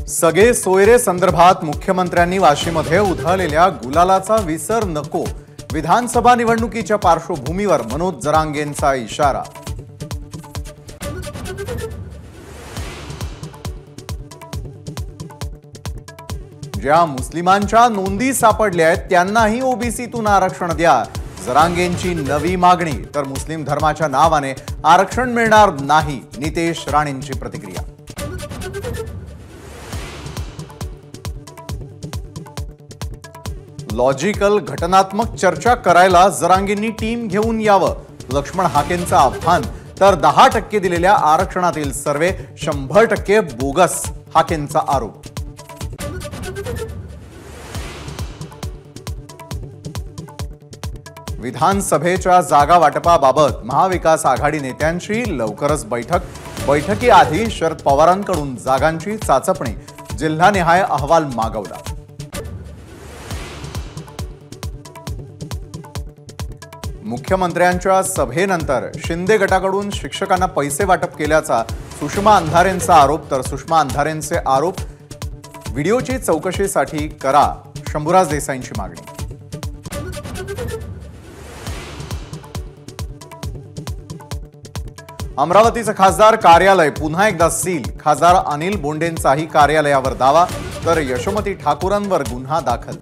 सगळे सोयरे संदर्भात मुख्यमंत्र्यांनी वाशीमध्ये उधळलेल्या गुलालाचा विसर नको। विधानसभा निवडणुकीच्या पार्श्वभूमीवर मनोज जरांगेंचा इशारा। ज्या मुस्लिमांच्या नोंदी सापडल्या आहेत त्यांनाही ओबीसीतून आरक्षण द्या। जरांगेंची नवी मागणी। तर मुस्लिम धर्माच्या नावाने आरक्षण मिळणार नाही, नितेश राणेंची प्रतिक्रिया। लॉजिकल घटनात्मक चर्चा करायला जरांगेंनी टीम घेऊन यावं, लक्ष्मण हाकेंचं आव्हान। तर 10% दिलेल्या आरक्षणातील सर्वे 100% बोगस, हाकेंचा आरोप। विधानसभेच्या जागा वाटपाबाबत महाविकास आघाडी नेत्यांची लवकरच बैठकीआधी शरद पवारांकडून जागांची चाचपणी, जिल्हानिहाय अहवाल मागवला। मुख्यमंत्र्यांच्या सभेनंतर शिंदे गटाकडून शिक्षकांना पैसे वाटप केल्याचा सुषमा अंधारेंचा आरोप। तर सुषमा अंधारेंचे आरोप, व्हिडिओची चौकशीसाठी करा, शंभूराज देसाईंची मागणी। अमरावतीचं खासदार कार्यालय पुन्हा एकदा सील, खासदार अनिल बोंडेंचाही कार्यालयावर दावा। तर यशोमती ठाकूरांवर गुन्हा दाखल।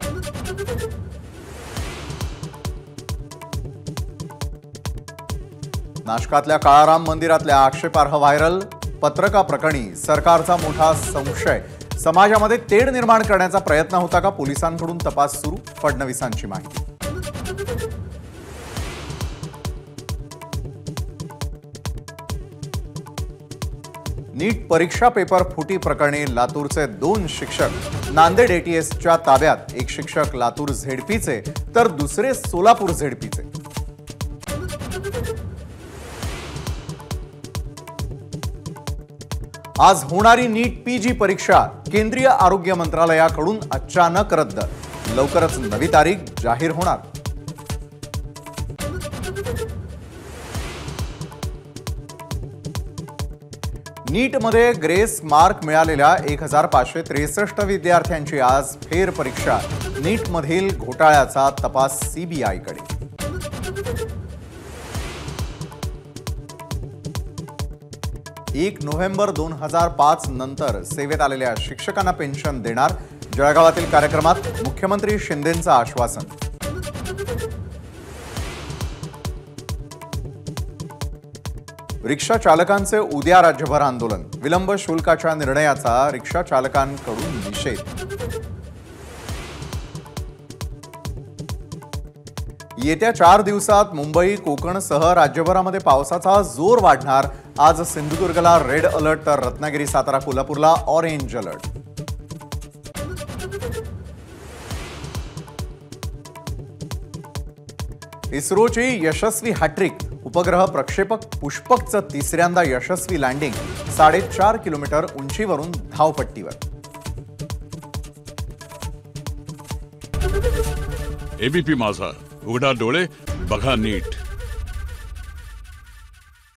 नाशकातल्या काळाराम मंदिरातल्या आक्षेपार्ह व्हायरल पत्रका प्रकरणी सरकारचा मोठा संशय। समाजामध्ये तेढ निर्माण करण्याचा प्रयत्न होता का? पोलिसांकडून तपास सुरू, फडणवीसांची माहिती। नीट परीक्षा पेपर फुटी प्रकरणी लातूरचे 2 शिक्षक नांदेड एटीएसच्या ताब्यात। एक शिक्षक लातूर झेडपीचे तर दुसरे सोलापूर झेडपीचे। आज होणारी नीट पीजी परीक्षा केंद्रीय आरोग्य मंत्रालयाकडून अचानक रद्द, लवकरच नवी तारीख जाहीर होणार। नीटमध्ये ग्रेस मार्क मिळालेल्या 1563 विद्यार्थ्यांची आज फेर परीक्षा। नीटमधील घोटाळ्याचा तपास सीबीआयकडे। 1 नोव्हेंबर 2005 नंतर सेवेत आलेल्या शिक्षकांना पेन्शन देणार। जळगावातील कार्यक्रमात मुख्यमंत्री शिंदेंचं आश्वासन। रिक्षा चालकांचे उद्या राज्यभर आंदोलन, विलंब शुल्काच्या निर्णयाचा रिक्षा चालकांकडून निषेध। येत्या 4 दिवसात मुंबई कोकणसह राज्यभरामध्ये पावसाचा जोर वाढणार। आज सिंधुदुर्गला रेड अलर्ट, तर रत्नागिरी, सातारा, कोल्हापूरला ऑरेंज अलर्ट। इस्रोची यशस्वी हॅट्रिक, उपग्रह प्रक्षेपक पुष्पकचं तिसऱ्यांदा यशस्वी लँडिंग। 4.5 किलोमीटर उंचीवरून धावपट्टीवर। एबीपी माझा, उघडा डोळे बघा नीट।